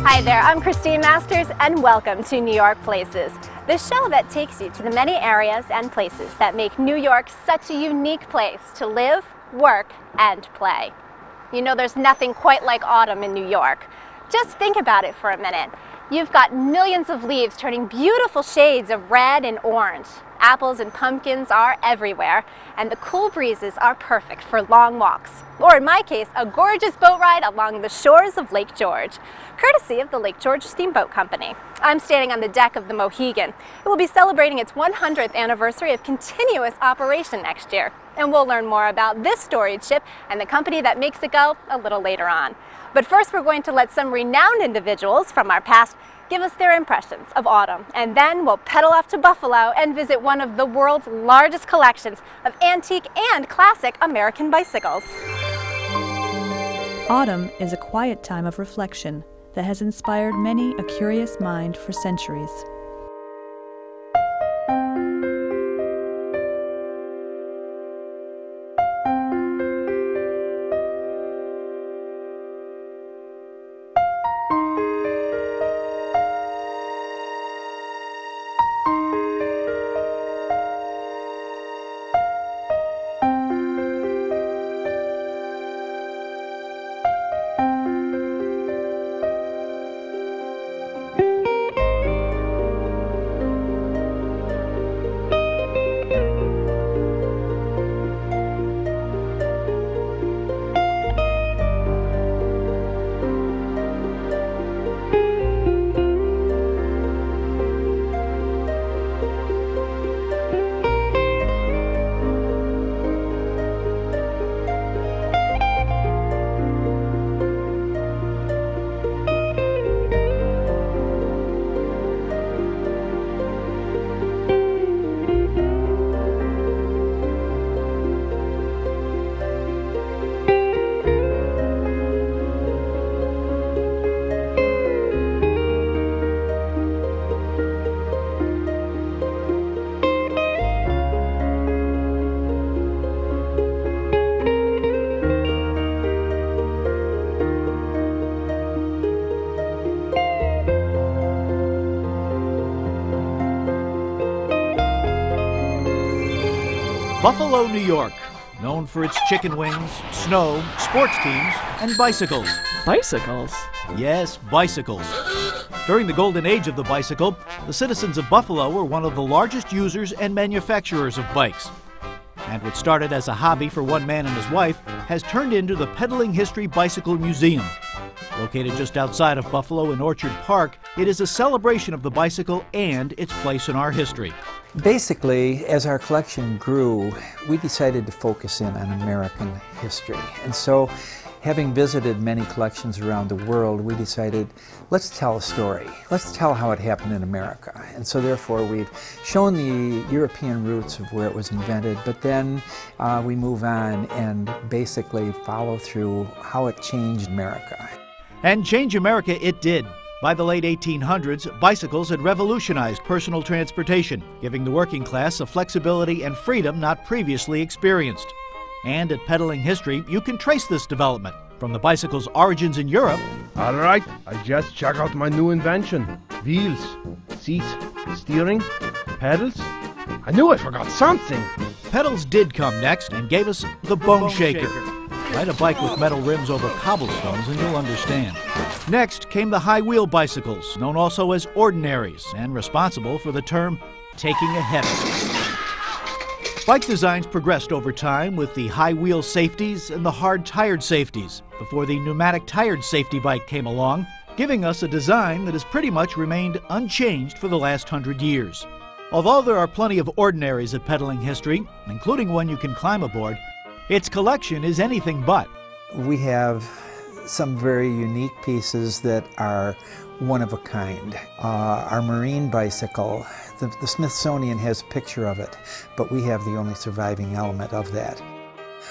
Hi there, I'm Christine Masters and welcome to New York Places, the show that takes you to the many areas and places that make New York such a unique place to live, work, and play. You know, there's nothing quite like autumn in New York. Just think about it for a minute. You've got millions of leaves turning beautiful shades of red and orange. Apples and pumpkins are everywhere, and the cool breezes are perfect for long walks, or in my case, a gorgeous boat ride along the shores of Lake George, courtesy of the Lake George Steamboat Company. I'm standing on the deck of the Mohican. It will be celebrating its 100th anniversary of continuous operation next year, and we'll learn more about this storied ship and the company that makes it go a little later on. But first, we're going to let some renowned individuals from our past give us their impressions of autumn, and then we'll pedal off to Buffalo and visit one of the world's largest collections of antique and classic American bicycles. Autumn is a quiet time of reflection that has inspired many a curious mind for centuries. Buffalo, New York, known for its chicken wings, snow, sports teams, and bicycles. Bicycles? Yes, bicycles. During the golden age of the bicycle, the citizens of Buffalo were one of the largest users and manufacturers of bikes. And what started as a hobby for one man and his wife has turned into the Pedaling History Bicycle Museum. Located just outside of Buffalo in Orchard Park, it is a celebration of the bicycle and its place in our history. Basically, as our collection grew, we decided to focus in on American history. And so, having visited many collections around the world, we decided, let's tell a story. Let's tell how it happened in America. And so therefore, we've shown the European roots of where it was invented, but then we move on and basically follow through how it changed America. And change America it did. By the late 1800s, bicycles had revolutionized personal transportation, giving the working class a flexibility and freedom not previously experienced. And at Pedaling History, you can trace this development from the bicycle's origins in Europe. All right, I just check out my new invention. Wheels, seats, steering, pedals. I knew I forgot something. Pedals did come next and gave us the Bone Shaker. Ride a bike with metal rims over cobblestones and you'll understand. Next came the high wheel bicycles, known also as ordinaries, and responsible for the term taking a hit. Bike designs progressed over time with the high wheel safeties and the hard tired safeties before the pneumatic tired safety bike came along, giving us a design that has pretty much remained unchanged for the last 100 years. Although there are plenty of ordinaries at Pedaling History, including one you can climb aboard, its collection is anything but. We have some very unique pieces that are one of a kind. Our marine bicycle, the Smithsonian has a picture of it, but we have the only surviving element of that.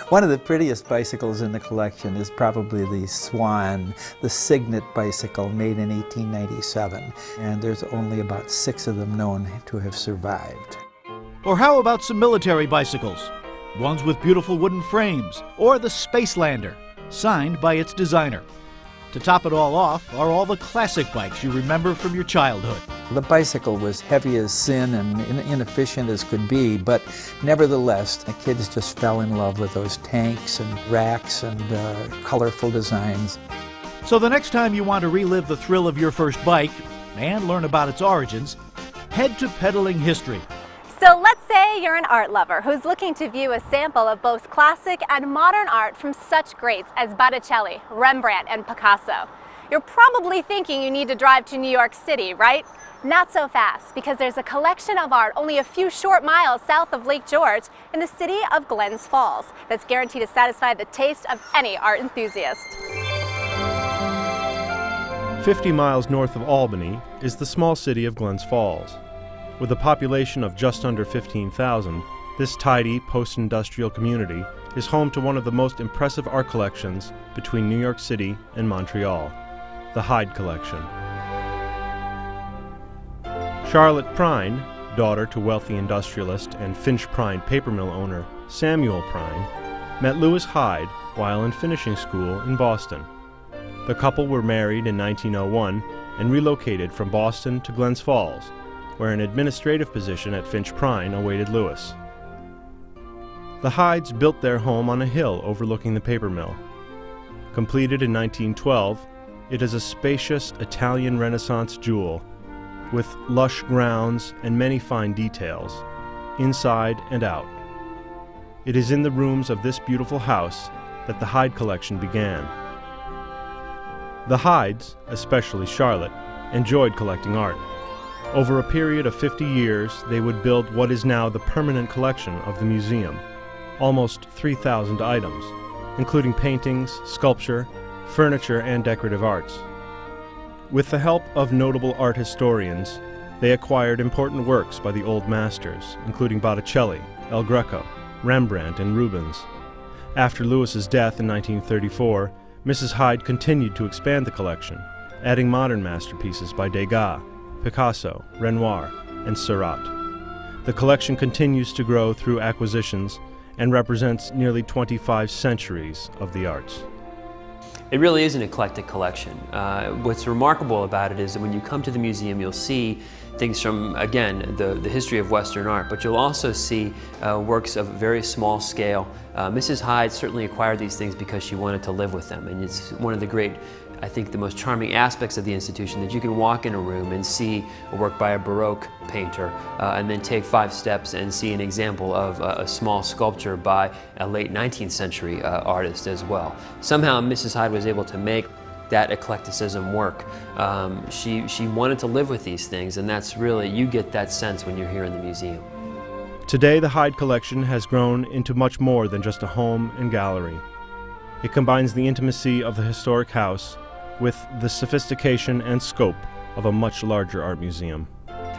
One of the prettiest bicycles in the collection is probably the Swan, the Signet bicycle made in 1897, and there's only about 6 of them known to have survived. Or how about some military bicycles? Ones with beautiful wooden frames, or the Spacelander, signed by its designer. To top it all off are all the classic bikes you remember from your childhood. The bicycle was heavy as sin and inefficient as could be, but nevertheless, the kids just fell in love with those tanks and racks and colorful designs. So the next time you want to relive the thrill of your first bike and learn about its origins, head to Pedaling History. So let's say you're an art lover who's looking to view a sample of both classic and modern art from such greats as Botticelli, Rembrandt, and Picasso. You're probably thinking you need to drive to New York City, right? Not so fast, because there's a collection of art only a few short miles south of Lake George in the city of Glens Falls that's guaranteed to satisfy the taste of any art enthusiast. 50 miles north of Albany is the small city of Glens Falls. With a population of just under 15,000, this tidy post-industrial community is home to one of the most impressive art collections between New York City and Montreal, the Hyde Collection. Charlotte Prine, daughter to wealthy industrialist and Finch Prine paper mill owner Samuel Prine, met Lewis Hyde while in finishing school in Boston. The couple were married in 1901 and relocated from Boston to Glens Falls, where an administrative position at Finch Prine awaited Lewis. The Hydes built their home on a hill overlooking the paper mill. Completed in 1912, it is a spacious Italian Renaissance jewel with lush grounds and many fine details, inside and out. It is in the rooms of this beautiful house that the Hyde Collection began. The Hydes, especially Charlotte, enjoyed collecting art. Over a period of 50 years, they would build what is now the permanent collection of the museum, almost 3,000 items, including paintings, sculpture, furniture, and decorative arts. With the help of notable art historians, they acquired important works by the old masters, including Botticelli, El Greco, Rembrandt, and Rubens. After Lewis's death in 1934, Mrs. Hyde continued to expand the collection, adding modern masterpieces by Degas, Picasso, Renoir, and Seurat. The collection continues to grow through acquisitions and represents nearly 25 centuries of the arts. It really is an eclectic collection. What's remarkable about it is that when you come to the museum, you'll see things from, again, the history of Western art, but you'll also see works of very small scale. Mrs. Hyde certainly acquired these things because she wanted to live with them, and it's one of the great, I think, the most charming aspects of the institution, that you can walk in a room and see a work by a Baroque painter and then take 5 steps and see an example of a small sculpture by a late 19th century artist as well. Somehow Mrs. Hyde was able to make that eclecticism work. She wanted to live with these things, and that's really, you get that sense when you're here in the museum. Today, the Hyde Collection has grown into much more than just a home and gallery. It combines the intimacy of the historic house with the sophistication and scope of a much larger art museum.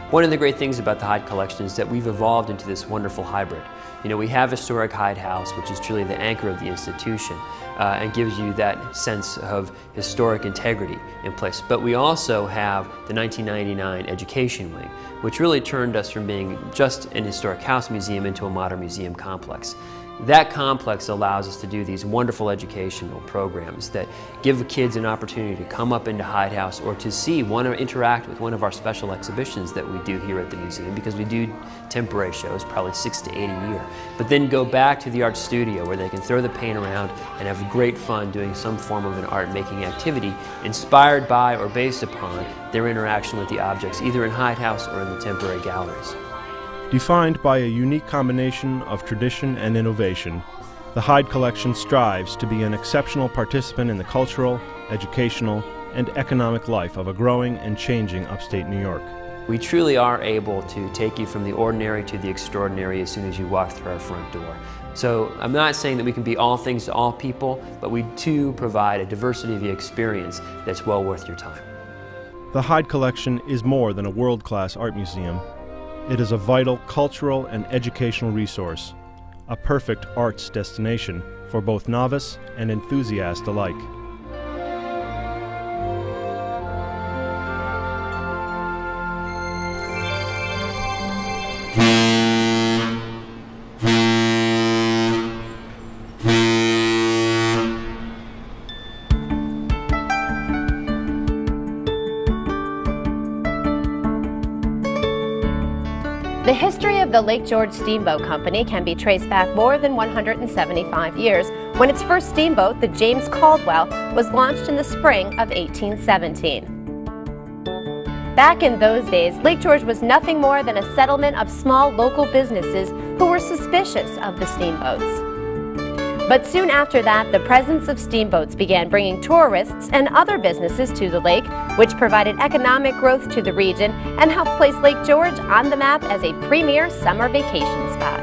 One of the great things about the Hyde Collection is that we've evolved into this wonderful hybrid. You know, we have historic Hyde House, which is truly the anchor of the institution and gives you that sense of historic integrity in place. But we also have the 1999 Education Wing, which really turned us from being just an historic house museum into a modern museum complex. That complex allows us to do these wonderful educational programs that give kids an opportunity to come up into Hyde House or to see one or interact with one of our special exhibitions that we do here at the museum, because we do temporary shows, probably 6 to 8 a year. But then go back to the art studio where they can throw the paint around and have great fun doing some form of an art making activity inspired by or based upon their interaction with the objects, either in Hyde House or in the temporary galleries. Defined by a unique combination of tradition and innovation, the Hyde Collection strives to be an exceptional participant in the cultural, educational, and economic life of a growing and changing upstate New York. We truly are able to take you from the ordinary to the extraordinary as soon as you walk through our front door. So I'm not saying that we can be all things to all people, but we do provide a diversity of the experience that's well worth your time. The Hyde Collection is more than a world-class art museum. It is a vital cultural and educational resource, a perfect arts destination for both novice and enthusiast alike. history of the Lake George Steamboat Company can be traced back more than 175 years, when its first steamboat, the James Caldwell, was launched in the spring of 1817. Back in those days, Lake George was nothing more than a settlement of small local businesses who were suspicious of the steamboats. But soon after that, the presence of steamboats began bringing tourists and other businesses to the lake, which provided economic growth to the region and helped place Lake George on the map as a premier summer vacation spot.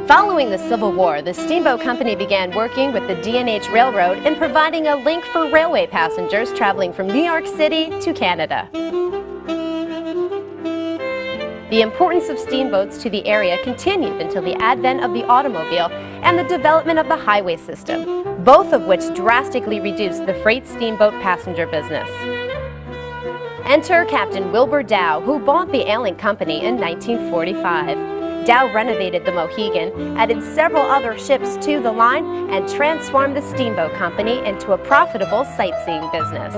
Following the Civil War, the Steamboat Company began working with the D&H Railroad in providing a link for railway passengers traveling from New York City to Canada. The importance of steamboats to the area continued until the advent of the automobile and the development of the highway system, both of which drastically reduced the freight steamboat passenger business. Enter Captain Wilbur Dow, who bought the ailing company in 1945. Dow renovated the Mohican, added several other ships to the line, and transformed the Steamboat Company into a profitable sightseeing business.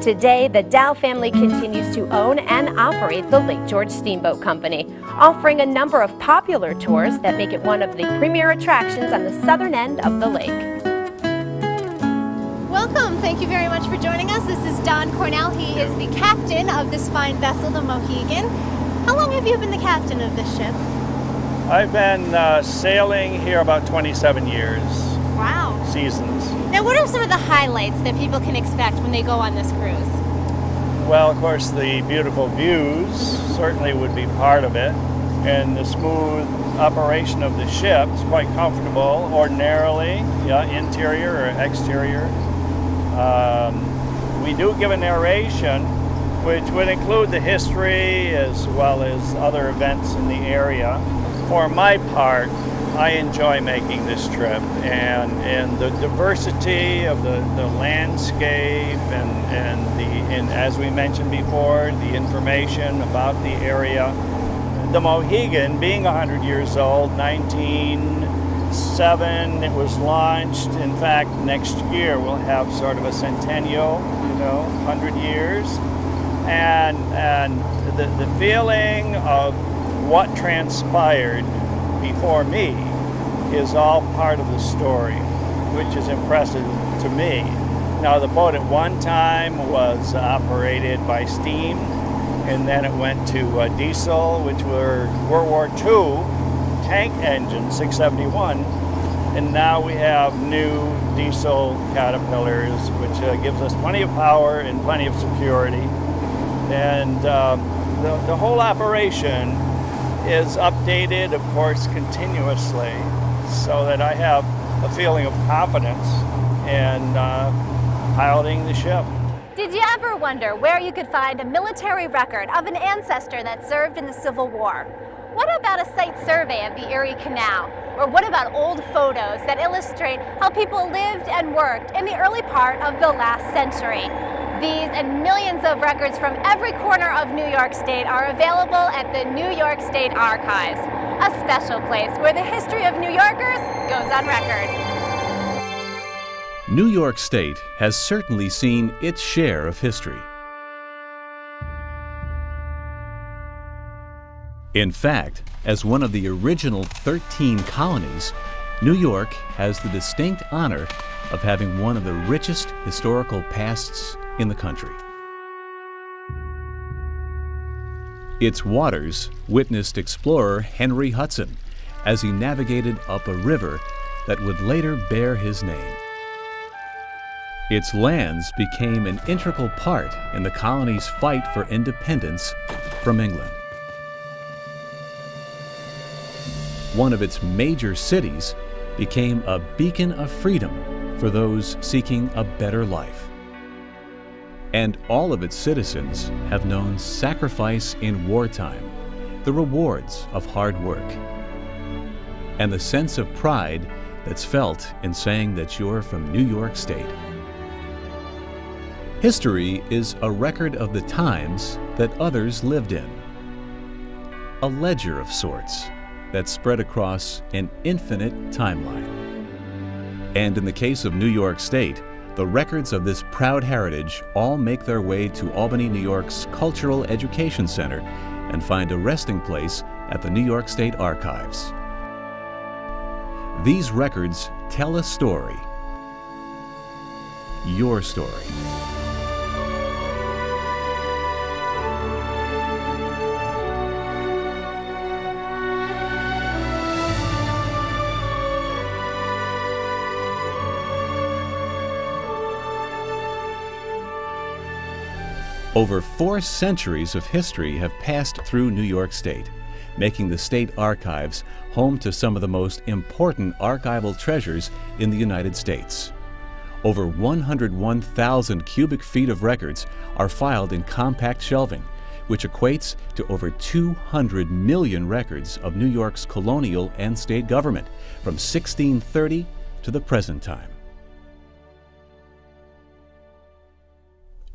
Today, the Dow family continues to own and operate the Lake George Steamboat Company, offering a number of popular tours that make it one of the premier attractions on the southern end of the lake. Welcome. Thank you very much for joining us. This is Don Cornell. He is the captain of this fine vessel, the Mohican. How long have you been the captain of this ship? I've been sailing here about 27 years. Wow. Seasons. Now, what are some of the highlights that people can expect when they go on this cruise? Well, of course, the beautiful views certainly would be part of it, and the smooth operation of the ship is quite comfortable ordinarily, interior or exterior. We do give a narration which would include the history as well as other events in the area. For my part, I enjoy making this trip, and the diversity of the landscape and as we mentioned before, the information about the area. The Mohican, being 100 years old, 1907 it was launched. In fact, next year we'll have sort of a centennial, 100 years. And the feeling of what transpired before me is all part of the story, which is impressive to me. Now, the boat at one time was operated by steam, and then it went to diesel, which were World War II tank engine 671, and now we have new diesel Caterpillars, which gives us plenty of power and plenty of security. And the whole operation is updated, of course, continuously, so that I have a feeling of confidence in piloting the ship. Did you ever wonder where you could find a military record of an ancestor that served in the Civil War? What about a site survey of the Erie Canal? Or what about old photos that illustrate how people lived and worked in the early part of the last century? These and millions of records from every corner of New York State are available at the New York State Archives, a special place where the history of New Yorkers goes on record. New York State has certainly seen its share of history. In fact, as one of the original 13 colonies, New York has the distinct honor of having one of the richest historical pasts in the country. Its waters witnessed explorer Henry Hudson as he navigated up a river that would later bear his name. Its lands became an integral part in the colony's fight for independence from England. One of its major cities became a beacon of freedom for those seeking a better life. And all of its citizens have known sacrifice in wartime, the rewards of hard work, and the sense of pride that's felt in saying that you're from New York State. History is a record of the times that others lived in, a ledger of sorts that spread across an infinite timeline. And in the case of New York State, the records of this proud heritage all make their way to Albany, New York's Cultural Education Center and find a resting place at the New York State Archives. These records tell a story, your story. Over 4 centuries of history have passed through New York State, making the State Archives home to some of the most important archival treasures in the United States. Over 101,000 cubic feet of records are filed in compact shelving, which equates to over 200 million records of New York's colonial and state government from 1630 to the present time.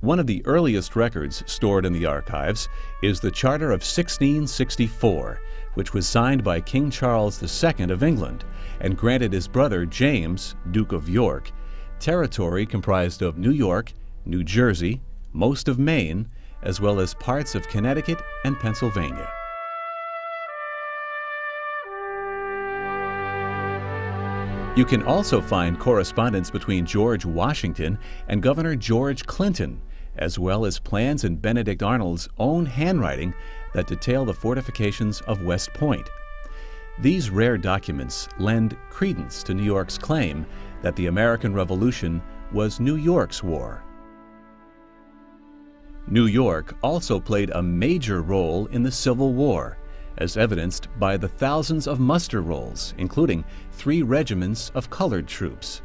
One of the earliest records stored in the archives is the Charter of 1664, which was signed by King Charles II of England and granted his brother James, Duke of York, territory comprised of New York, New Jersey, most of Maine, as well as parts of Connecticut and Pennsylvania. You can also find correspondence between George Washington and Governor George Clinton, as well as plans in Benedict Arnold's own handwriting that detail the fortifications of West Point. These rare documents lend credence to New York's claim that the American Revolution was New York's war. New York also played a major role in the Civil War, as evidenced by the thousands of muster rolls, including 3 regiments of colored troops.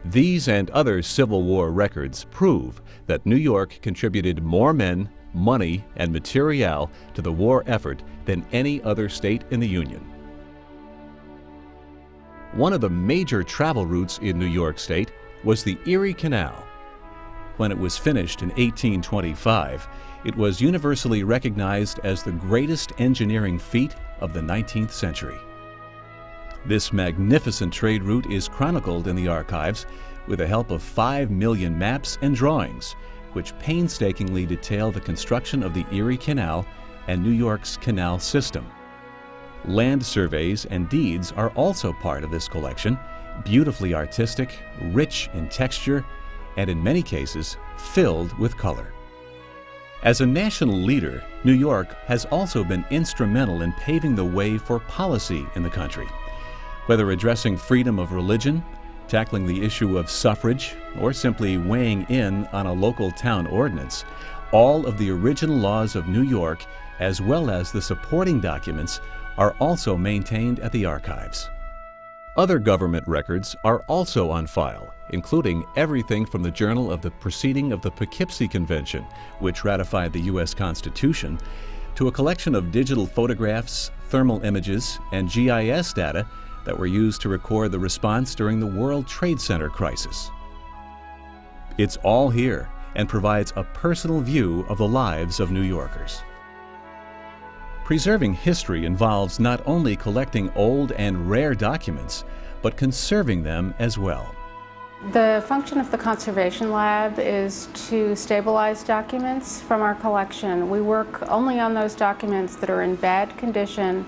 These and other Civil War records prove that New York contributed more men, money, and materiel to the war effort than any other state in the Union. One of the major travel routes in New York State was the Erie Canal. When it was finished in 1825, it was universally recognized as the greatest engineering feat of the 19th century. This magnificent trade route is chronicled in the archives with the help of 5 million maps and drawings, which painstakingly detail the construction of the Erie Canal and New York's canal system. Land surveys and deeds are also part of this collection, beautifully artistic, rich in texture, and in many cases, filled with color. As a national leader, New York has also been instrumental in paving the way for policy in the country. Whether addressing freedom of religion, tackling the issue of suffrage, or simply weighing in on a local town ordinance, all of the original laws of New York, as well as the supporting documents, are also maintained at the archives. Other government records are also on file, including everything from the Journal of the Proceeding of the Poughkeepsie Convention, which ratified the U.S. Constitution, to a collection of digital photographs, thermal images, and GIS data that were used to record the response during the World Trade Center crisis. It's all here and provides a personal view of the lives of New Yorkers. Preserving history involves not only collecting old and rare documents, but conserving them as well. The function of the Conservation Lab is to stabilize documents from our collection. We work only on those documents that are in bad condition,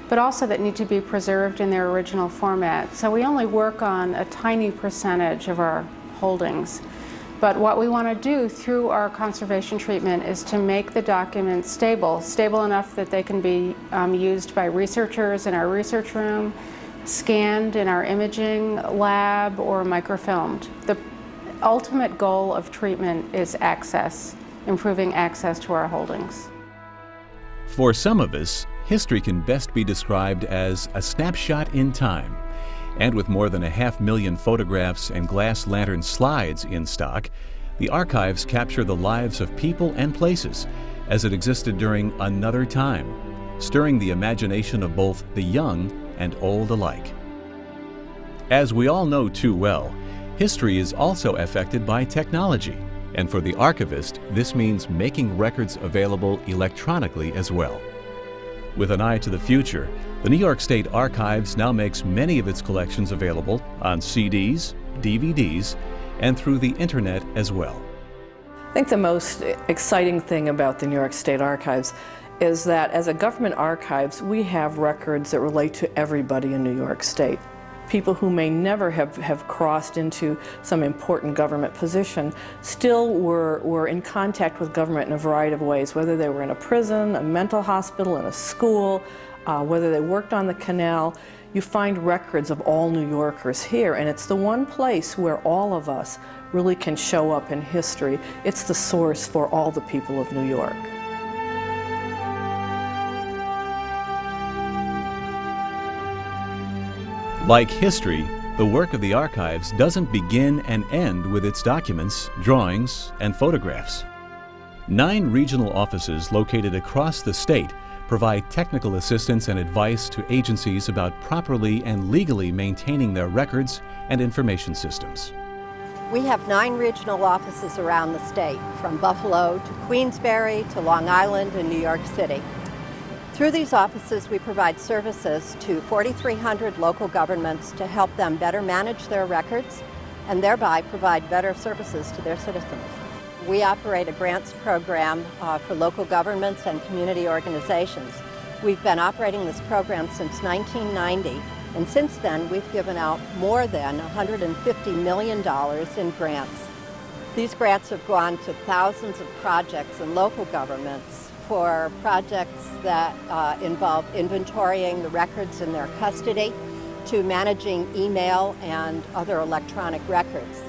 but also that need to be preserved in their original format. So we only work on a tiny percentage of our holdings. But what we want to do through our conservation treatment is to make the documents stable enough that they can be used by researchers in our research room, scanned in our imaging lab, or microfilmed. The ultimate goal of treatment is access, improving access to our holdings. For some of us, history can best be described as a snapshot in time. And with more than 500,000 photographs and glass lantern slides in stock, the archives capture the lives of people and places as it existed during another time, stirring the imagination of both the young and old alike. As we all know too well, history is also affected by technology, and for the archivist, this means making records available electronically as well. With an eye to the future, the New York State Archives now makes many of its collections available on CDs, DVDs, and through the internet as well. I think the most exciting thing about the New York State Archives is that as a government archives, we have records that relate to everybody in New York State. People who may never have crossed into some important government position still were in contact with government in a variety of ways, whether they were in a prison, a mental hospital, in a school, whether they worked on the canal. You find records of all New Yorkers here, and it's the one place where all of us really can show up in history. It's the source for all the people of New York. Like history, the work of the archives doesn't begin and end with its documents, drawings, and photographs. 9 regional offices located across the state provide technical assistance and advice to agencies about properly and legally maintaining their records and information systems. We have 9 regional offices around the state, from Buffalo to Queensbury to Long Island and New York City. Through these offices, we provide services to 4,300 local governments to help them better manage their records and thereby provide better services to their citizens. We operate a grants program for local governments and community organizations. We've been operating this program since 1990, and since then we've given out more than $150 million in grants. These grants have gone to thousands of projects in local governments for projects that involve inventorying the records in their custody, to managing email and other electronic records.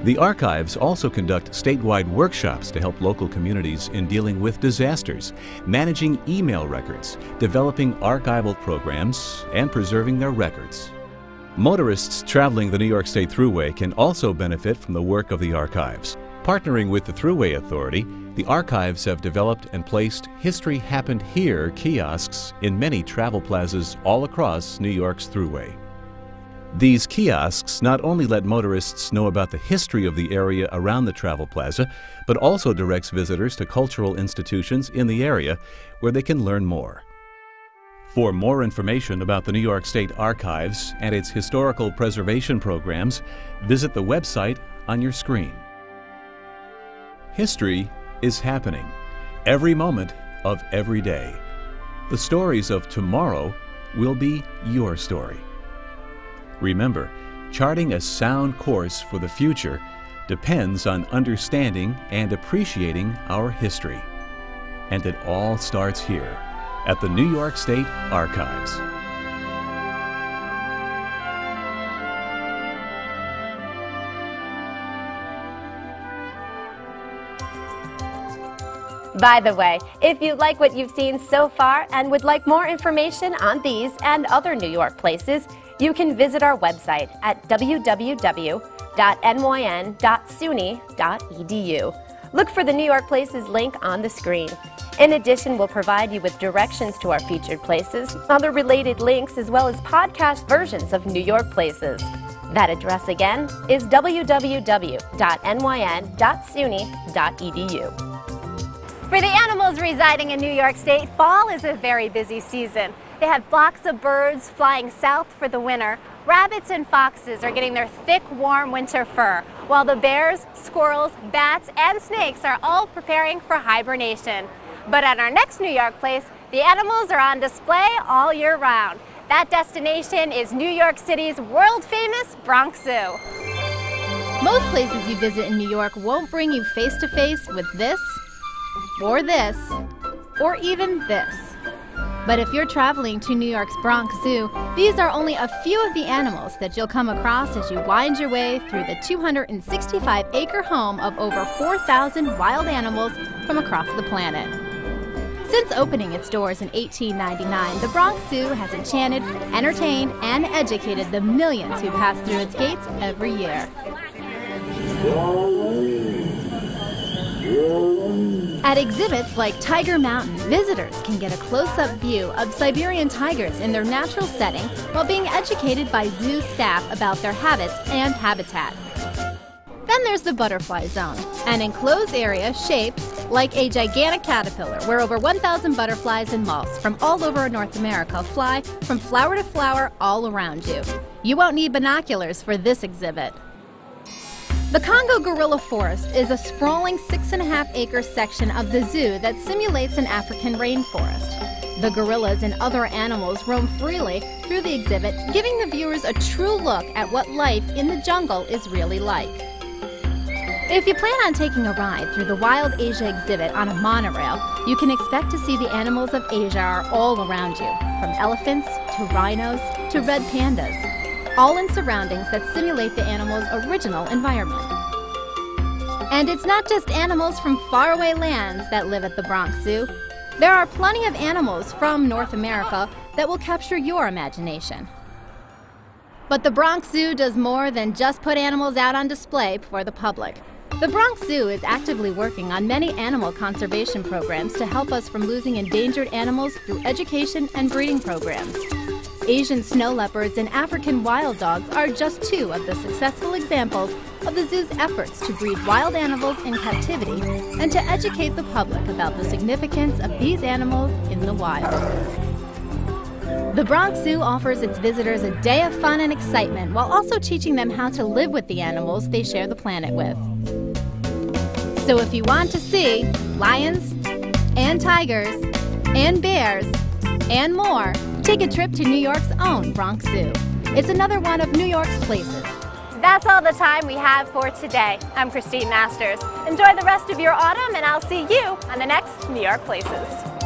The archives also conduct statewide workshops to help local communities in dealing with disasters, managing email records, developing archival programs, and preserving their records. Motorists traveling the New York State Thruway can also benefit from the work of the archives. Partnering with the Thruway Authority, the archives have developed and placed History Happened Here kiosks in many travel plazas all across New York's Thruway. These kiosks not only let motorists know about the history of the area around the travel plaza, but also directs visitors to cultural institutions in the area where they can learn more. For more information about the New York State Archives and its historical preservation programs, visit the website on your screen. History is happening every moment of every day. The stories of tomorrow will be your story. Remember, charting a sound course for the future depends on understanding and appreciating our history. And it all starts here at the New York State Archives. By the way, if you like what you've seen so far and would like more information on these and other New York places, you can visit our website at www.nyn.suny.edu. Look for the New York Places link on the screen. In addition, we'll provide you with directions to our featured places, other related links, as well as podcast versions of New York Places. That address again is www.nyn.suny.edu. For the animals residing in New York State, fall is a very busy season. They have flocks of birds flying south for the winter. Rabbits and foxes are getting their thick, warm winter fur, while the bears, squirrels, bats, and snakes are all preparing for hibernation. But at our next New York place, the animals are on display all year round. That destination is New York City's world-famous Bronx Zoo. Most places you visit in New York won't bring you face-to-face with this, or even this. But if you're traveling to New York's Bronx Zoo, these are only a few of the animals that you'll come across as you wind your way through the 265-acre home of over 4,000 wild animals from across the planet. Since opening its doors in 1899, the Bronx Zoo has enchanted, entertained, and educated the millions who pass through its gates every year. At exhibits like Tiger Mountain, visitors can get a close-up view of Siberian tigers in their natural setting while being educated by zoo staff about their habits and habitat. Then there's the Butterfly Zone, an enclosed area shaped like a gigantic caterpillar where over 1,000 butterflies and moths from all over North America fly from flower to flower all around you. You won't need binoculars for this exhibit. The Congo Gorilla Forest is a sprawling 6.5-acre section of the zoo that simulates an African rainforest. The gorillas and other animals roam freely through the exhibit, giving the viewers a true look at what life in the jungle is really like. If you plan on taking a ride through the Wild Asia exhibit on a monorail, you can expect to see the animals of Asia are all around you, from elephants to rhinos to red pandas, all in surroundings that simulate the animal's original environment. And it's not just animals from faraway lands that live at the Bronx Zoo. There are plenty of animals from North America that will capture your imagination. But the Bronx Zoo does more than just put animals out on display for the public. The Bronx Zoo is actively working on many animal conservation programs to help us from losing endangered animals through education and breeding programs. Asian snow leopards and African wild dogs are just two of the successful examples of the zoo's efforts to breed wild animals in captivity and to educate the public about the significance of these animals in the wild. The Bronx Zoo offers its visitors a day of fun and excitement while also teaching them how to live with the animals they share the planet with. So if you want to see lions and tigers and bears and more, take a trip to New York's own Bronx Zoo. It's another one of New York's places. That's all the time we have for today. I'm Christine Masters. Enjoy the rest of your autumn, and I'll see you on the next New York Places.